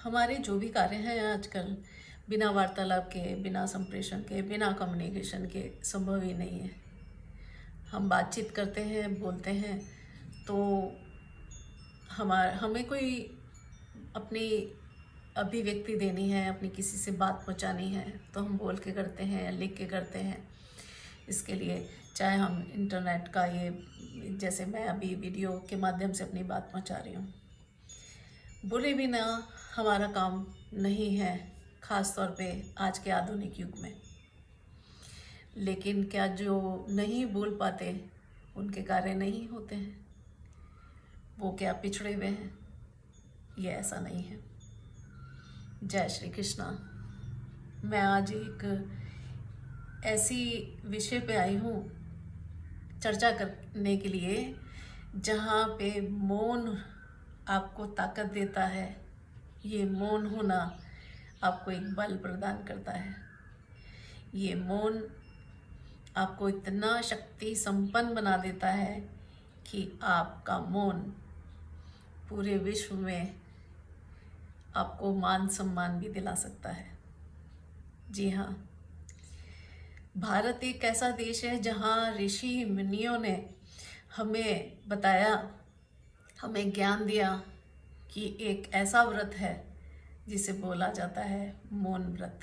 हमारे जो भी कार्य हैं आजकल बिना वार्तालाप के, बिना संप्रेषण के, बिना कम्युनिकेशन के संभव ही नहीं है। हम बातचीत करते हैं, बोलते हैं, तो हमें कोई अपनी अभिव्यक्ति देनी है, अपनी किसी से बात पहुंचानी है, तो हम बोल के करते हैं, लिख के करते हैं। इसके लिए चाहे हम इंटरनेट का ये, जैसे मैं अभी वीडियो के माध्यम से अपनी बात पहुंचा रही हूँ, बोले बिना हमारा काम नहीं है, ख़ास तौर पे आज के आधुनिक युग में। लेकिन क्या जो नहीं बोल पाते उनके कार्य नहीं होते हैं? वो क्या पिछड़े हुए हैं? ये ऐसा नहीं है। जय श्री कृष्णा। मैं आज एक ऐसी विषय पे आई हूँ चर्चा करने के लिए जहाँ पे मौन आपको ताकत देता है। ये मौन होना आपको एक बल प्रदान करता है। ये मौन आपको इतना शक्ति संपन्न बना देता है कि आपका मौन पूरे विश्व में आपको मान सम्मान भी दिला सकता है। जी हाँ, भारत एक ऐसा देश है जहाँ ऋषि मुनियों ने हमें बताया, हमें ज्ञान दिया कि एक ऐसा व्रत है जिसे बोला जाता है मौन व्रत।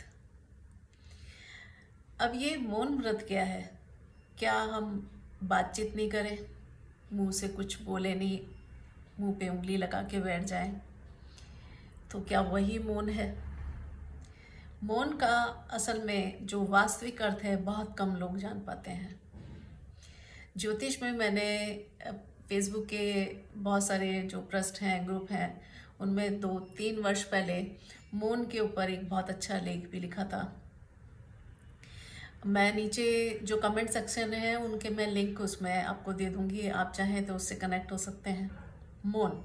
अब ये मौन व्रत क्या है? क्या हम बातचीत नहीं करें, मुंह से कुछ बोले नहीं, मुंह पे उंगली लगा के बैठ जाएं, तो क्या वही मौन है? मौन का असल में जो वास्तविक अर्थ है बहुत कम लोग जान पाते हैं। ज्योतिष में मैंने फेसबुक के बहुत सारे जो पृष्ठ हैं, ग्रुप हैं, उनमें 2-3 वर्ष पहले मौन के ऊपर एक बहुत अच्छा लेख भी लिखा था। मैं नीचे जो कमेंट सेक्शन है उनके मैं लिंक उसमें आपको दे दूंगी, आप चाहें तो उससे कनेक्ट हो सकते हैं। मौन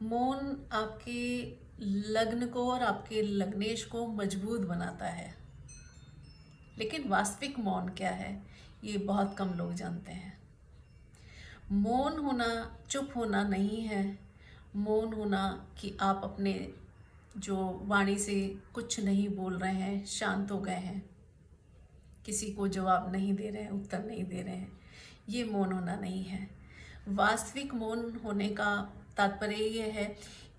मौन आपकी लग्न को और आपके लग्नेश को मजबूत बनाता है। लेकिन वास्तविक मौन क्या है, ये बहुत कम लोग जानते हैं। मौन होना चुप होना नहीं है। मौन होना कि आप अपने जो वाणी से कुछ नहीं बोल रहे हैं, शांत हो गए हैं, किसी को जवाब नहीं दे रहे हैं, उत्तर नहीं दे रहे हैं, ये मौन होना नहीं है। वास्तविक मौन होने का तात्पर्य ये है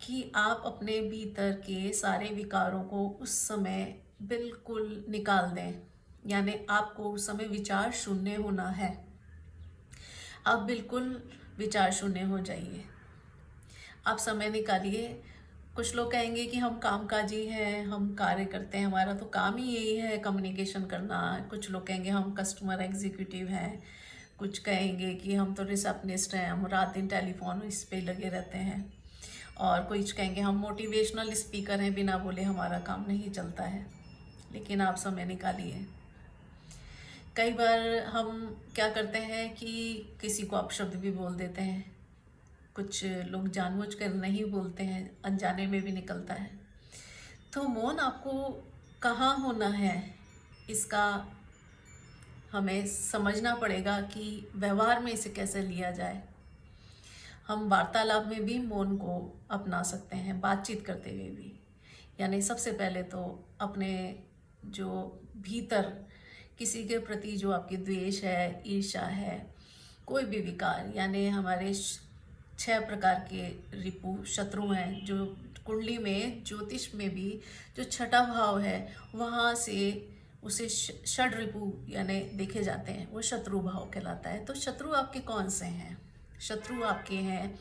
कि आप अपने भीतर के सारे विकारों को उस समय बिल्कुल निकाल दें। यानी आपको उस समय विचार शून्य होना है। आप बिल्कुल विचार शून्य हो जाइए। आप समय निकालिए। कुछ लोग कहेंगे कि हम कामकाजी हैं, हम कार्य करते हैं, हमारा तो काम ही यही है कम्युनिकेशन करना। कुछ लोग कहेंगे हम कस्टमर एग्जीक्यूटिव हैं, कुछ कहेंगे कि हम तो रिसेप्शनिस्ट हैं, हम रात दिन टेलीफोन इस पे लगे रहते हैं, और कुछ कहेंगे हम मोटिवेशनल स्पीकर हैं, बिना बोले हमारा काम नहीं चलता है। लेकिन आप समय निकालिए। कई बार हम क्या करते हैं कि किसी को अपशब्द भी बोल देते हैं। कुछ लोग जानबूझकर नहीं बोलते हैं, अनजाने में भी निकलता है। तो मौन आपको कहाँ होना है, इसका हमें समझना पड़ेगा कि व्यवहार में इसे कैसे लिया जाए। हम वार्तालाप में भी मौन को अपना सकते हैं, बातचीत करते हुए भी। यानी सबसे पहले तो अपने जो भीतर किसी के प्रति जो आपकी द्वेष है, ईर्ष्या है, कोई भी विकार, यानी हमारे 6 प्रकार के रिपु शत्रु हैं जो कुंडली में, ज्योतिष में भी जो छठा भाव है वहाँ से उसे षड रिपु यानी देखे जाते हैं, वो शत्रु भाव कहलाता है। तो शत्रु आपके कौन से हैं? शत्रु आपके हैं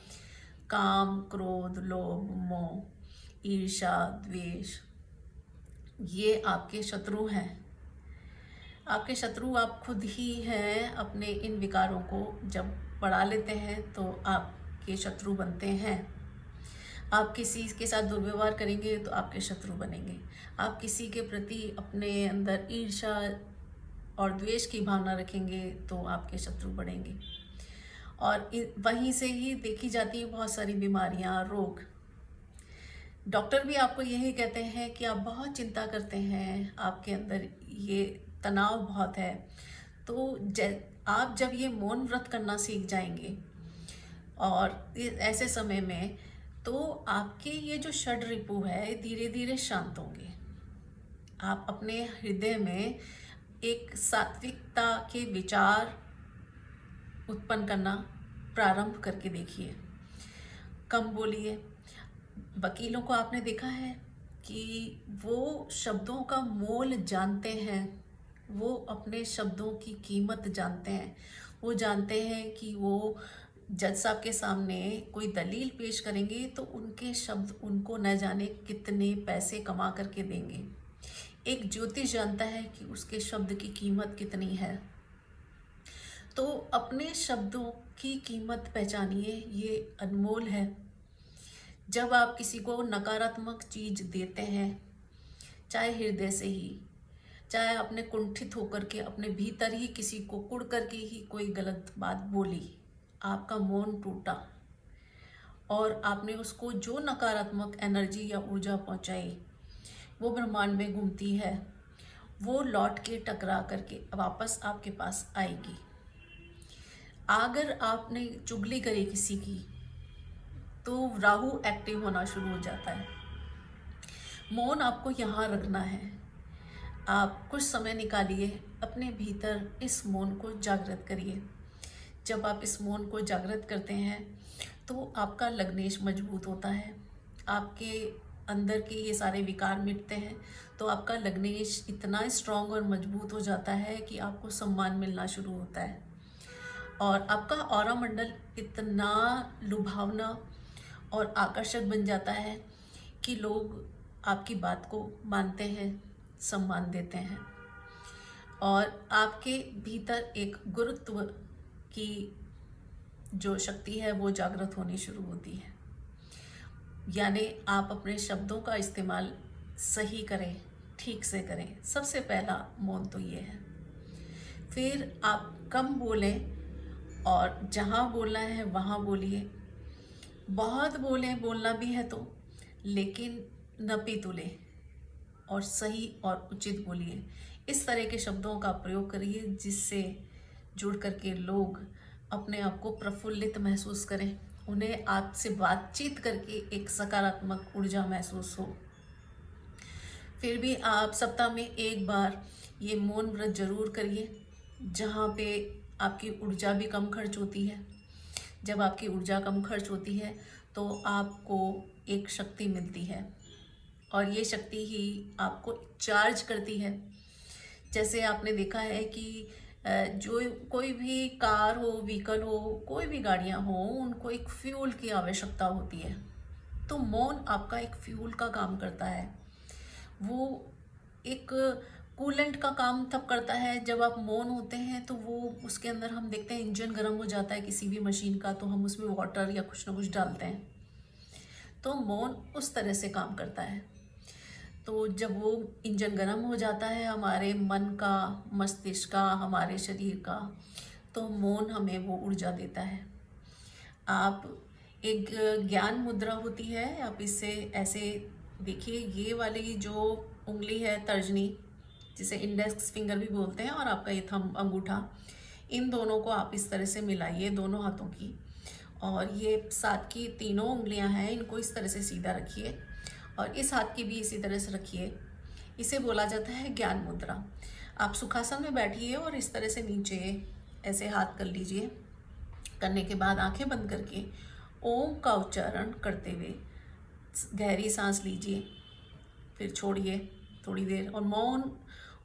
काम, क्रोध, लोभ, मोह, ईर्ष्या, द्वेष। ये आपके शत्रु हैं। आपके शत्रु आप खुद ही हैं। अपने इन विकारों को जब बढ़ा लेते हैं तो आपके शत्रु बनते हैं। आप किसी के साथ दुर्व्यवहार करेंगे तो आपके शत्रु बनेंगे। आप किसी के प्रति अपने अंदर ईर्ष्या और द्वेष की भावना रखेंगे तो आपके शत्रु बढ़ेंगे। और वहीं से ही देखी जाती है बहुत सारी बीमारियां, रोग। डॉक्टर भी आपको यही कहते हैं कि आप बहुत चिंता करते हैं, आपके अंदर ये तनाव बहुत है। तो आप जब ये मौन व्रत करना सीख जाएंगे और ऐसे समय में तो आपके ये जो षड रिपु है धीरे धीरे शांत होंगे। आप अपने हृदय में एक सात्विकता के विचार उत्पन्न करना प्रारंभ करके देखिए। कम बोलिए। वकीलों को आपने देखा है कि वो शब्दों का मोल जानते हैं, वो अपने शब्दों की कीमत जानते हैं। वो जानते हैं कि वो जज साहब के सामने कोई दलील पेश करेंगे तो उनके शब्द उनको न जाने कितने पैसे कमा करके देंगे। एक ज्योतिष जानता है कि उसके शब्द की कीमत कितनी है। तो अपने शब्दों की कीमत पहचानिए, ये अनमोल है। जब आप किसी को नकारात्मक चीज देते हैं, चाहे हृदय से ही, चाहे अपने कुंठित होकर के अपने भीतर ही किसी को कुड़ करके ही कोई गलत बात बोली, आपका मौन टूटा और आपने उसको जो नकारात्मक एनर्जी या ऊर्जा पहुंचाई वो ब्रह्मांड में घूमती है, वो लौट के टकरा करके वापस आपके पास आएगी। अगर आपने चुगली करी किसी की तो राहु एक्टिव होना शुरू हो जाता है। मौन आपको यहाँ रखना है। आप कुछ समय निकालिए, अपने भीतर इस मौन को जागृत करिए। जब आप इस मौन को जागृत करते हैं तो आपका लग्नेश मजबूत होता है, आपके अंदर के ये सारे विकार मिटते हैं, तो आपका लग्नेश इतना स्ट्रांग और मजबूत हो जाता है कि आपको सम्मान मिलना शुरू होता है और आपका ऑरा मंडल इतना लुभावना और आकर्षक बन जाता है कि लोग आपकी बात को मानते हैं, सम्मान देते हैं और आपके भीतर एक गुरुत्व की जो शक्ति है वो जागृत होनी शुरू होती है। यानी आप अपने शब्दों का इस्तेमाल सही करें, ठीक से करें। सबसे पहला मौन तो ये है। फिर आप कम बोलें और जहाँ बोलना है वहाँ बोलिए। बहुत बोलना भी है तो, लेकिन नपी तुले और सही और उचित बोलिए। इस तरह के शब्दों का प्रयोग करिए जिससे जुड़ करके लोग अपने आप को प्रफुल्लित महसूस करें, उन्हें आपसे बातचीत करके एक सकारात्मक ऊर्जा महसूस हो। फिर भी आप सप्ताह में एक बार ये मौन व्रत जरूर करिए, जहाँ पे आपकी ऊर्जा भी कम खर्च होती है। जब आपकी ऊर्जा कम खर्च होती है तो आपको एक शक्ति मिलती है और ये शक्ति ही आपको चार्ज करती है। जैसे आपने देखा है कि जो कोई भी कार हो, व्हीकल हो, कोई भी गाड़ियाँ हो, उनको एक फ्यूल की आवश्यकता होती है। तो मौन आपका एक फ्यूल का काम करता है। वो एक कूलेंट का काम तब करता है जब आप मौन होते हैं, तो वो उसके अंदर हम देखते हैं इंजन गर्म हो जाता है किसी भी मशीन का, तो हम उसमें वाटर या कुछ ना कुछ डालते हैं। तो मौन उस तरह से काम करता है। तो जब वो इंजन गर्म हो जाता है हमारे मन का, मस्तिष्क का, हमारे शरीर का, तो मौन हमें वो ऊर्जा देता है। आप एक ज्ञान मुद्रा होती है, आप इससे ऐसे देखिए, ये वाली जो उंगली है तर्जनी, जिसे इंडेक्स फिंगर भी बोलते हैं, और आपका ये थंब अंगूठा, इन दोनों को आप इस तरह से मिलाइए, दोनों हाथों की, और ये साथ की तीनों उंगलियां हैं, इनको इस तरह से सीधा रखिए और इस हाथ की भी इसी तरह से रखिए। इसे बोला जाता है ज्ञान मुद्रा। आप सुखासन में बैठिए और इस तरह से नीचे ऐसे हाथ कर लीजिए। करने के बाद आंखें बंद करके ओम का उच्चारण करते हुए गहरी सांस लीजिए, फिर छोड़िए थोड़ी देर और मौन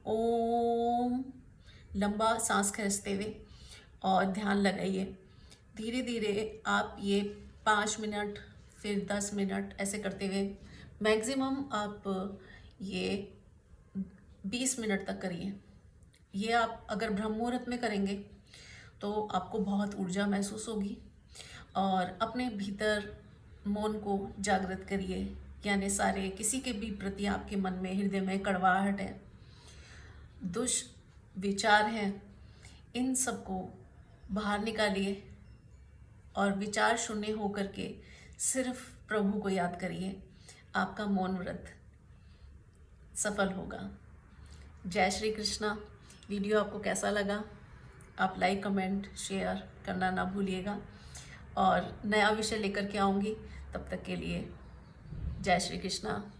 ओम लंबा सांस खींचते हुए और ध्यान लगाइए। धीरे धीरे आप ये 5 मिनट फिर 10 मिनट ऐसे करते हुए मैक्सिमम आप ये 20 मिनट तक करिए। ये आप अगर ब्रह्म मुहूर्त में करेंगे तो आपको बहुत ऊर्जा महसूस होगी। और अपने भीतर मौन को जागृत करिए, यानी सारे किसी के भी प्रति आपके मन में, हृदय में कड़वाहट है, दुष्विचार हैं, इन सबको बाहर निकालिए और विचार शून्य होकर के सिर्फ प्रभु को याद करिए। आपका मौन व्रत सफल होगा। जय श्री कृष्णा। वीडियो आपको कैसा लगा? आप लाइक, कमेंट, शेयर करना ना भूलिएगा। और नया विषय लेकर के आऊँगी, तब तक के लिए जय श्री कृष्णा।